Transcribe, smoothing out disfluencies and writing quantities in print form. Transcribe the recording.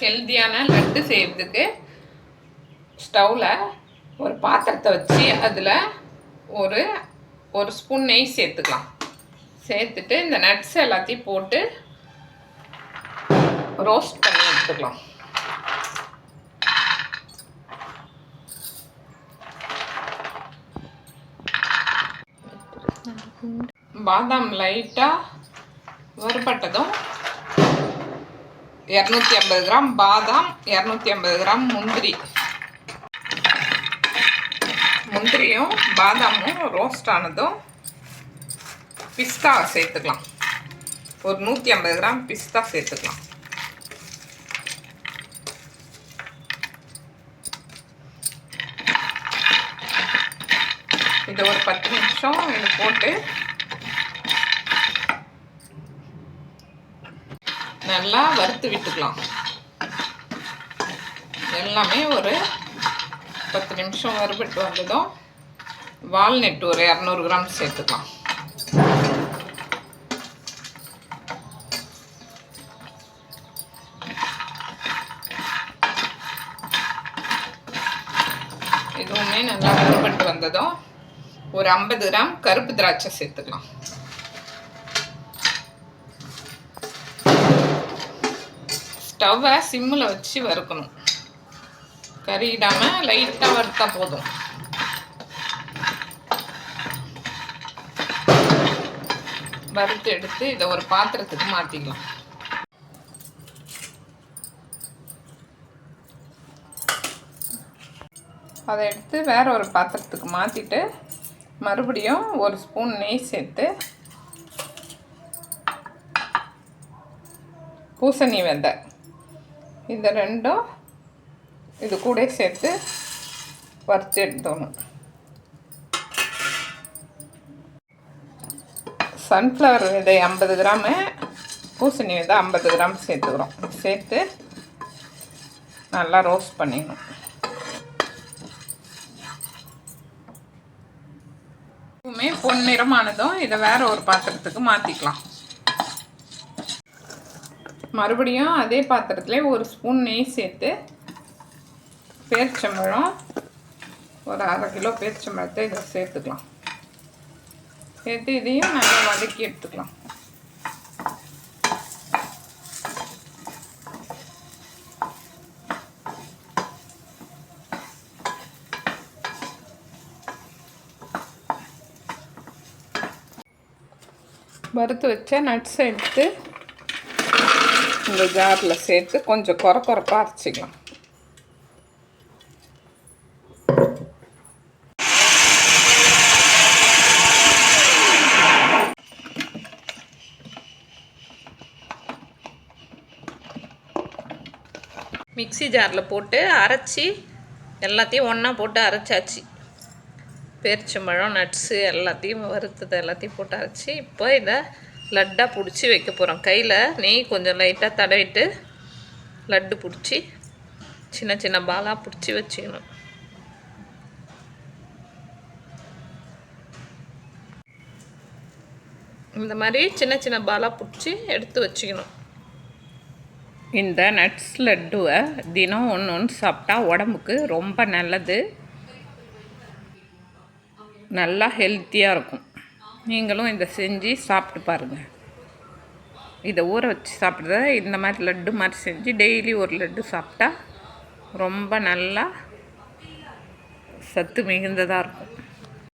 ஹெல்த்தியான லட்டு செய்கிறதுக்கு ஸ்டவ்வில் ஒரு பாத்திரத்தை வச்சு அதில் ஒரு ஸ்பூன் நெய் சேர்த்துக்கலாம். சேர்த்துட்டு இந்த நட்ஸ் எல்லாத்தையும் போட்டு ரோஸ்ட் பண்ணி எடுத்துக்கலாம். பாதாம் லைட்டாக வறுபட்டதும் 250 கிராம் பாதாம், 250 கிராம் முந்திரியும் பாதாமும் ரோஸ்ட் ஆனதும் பிஸ்தா சேர்த்துக்கலாம். ஒரு 150 கிராம் பிஸ்தா சேர்த்துக்கலாம். இதை ஒரு 10 நிமிஷம் இது போட்டு நல்லா வறுத்து விட்டுக்கலாம். எல்லாமே ஒரு 10 நிமிஷம் வறுபட்டு வந்ததும் வால்நட் ஒரு 200 கிராம் சேர்த்துக்கலாம். இதுவுமே நல்லா வறுபட்டு வந்ததும் ஒரு 50 கிராம் கருப்பு திராட்சை சேர்த்துக்கலாம். ஸ்டவ்வை சிம்மில் வச்சு வறுக்கணும். கறியிடாமல் லைட்டாக வறுத்தா போதும். வறுத்து எடுத்து இதை ஒரு பாத்திரத்துக்கு மாற்றிக்கலாம். அதை எடுத்து வேற ஒரு பாத்திரத்துக்கு மாற்றிட்டு மறுபடியும் ஒரு ஸ்பூன் நெய் சேர்த்து பூசணி விதை இந்த ரெண்டும் இது கூட சேர்த்து வறுத்து எடுத்துக்கணும். சன்ஃப்ளவர் விதை 50 கிராமு, பூசணி விதை 50 கிராம் சேர்த்துக்கிறோம். சேர்த்து நல்லா ரோஸ்ட் பண்ணிடணும். எப்பவுமே பொன்னிறமானதும் இதை வேற ஒரு பாத்திரத்துக்கு மாற்றிக்கலாம். மறுபடியும் அதே பாத்திரத்துல ஒரு ஸ்பூன் நெய் சேர்த்து பேரிச்சம்பழம் ஒரு 1/2 கிலோ பேரிச்சம்பழத்தை இதில் சேர்த்துக்கலாம். சேர்த்து இதையும் நல்லா வதக்கி எடுத்துக்கலாம். வறுத்து வச்ச நட்ஸ் எடுத்து இந்த ஜாரில் சேர்த்து கொஞ்சம் கொரப்பாக அரைச்சிக்கலாம். மிக்ஸி ஜாரில் போட்டு அரைச்சி எல்லாத்தையும் ஒன்றா போட்டு அரைச்சாச்சு. பேரிச்சம்பழம், நட்ஸு எல்லாத்தையும் வறுத்தது எல்லாத்தையும் போட்டு அரைச்சி இப்போ இதை லட்டாக பிடிச்சி வைக்க போகிறோம். கையில் நெய் கொஞ்சம் லைட்டாக தடவிட்டு லட்டு பிடிச்சி சின்ன சின்ன பாலாக பிடிச்சி வச்சுக்கணும். இந்த மாதிரி சின்ன சின்ன பாலாக பிடிச்சி எடுத்து வச்சுக்கணும். இந்த நட்ஸ் லட்டுவை தினம் ஒன்று சாப்பிட்டா உடம்புக்கு ரொம்ப நல்லது, நல்லா ஹெல்த்தியாக இருக்கும். நீங்களும் இதை செஞ்சு சாப்பிட்டு பாருங்கள். இதை ஊற வச்சு சாப்பிட்றத இந்த மாதிரி லட்டு மாதிரி செஞ்சு டெய்லி ஒரு லட்டு சாப்பிட்டா ரொம்ப நல்லா சத்து மிகுந்ததாக இருக்கும்.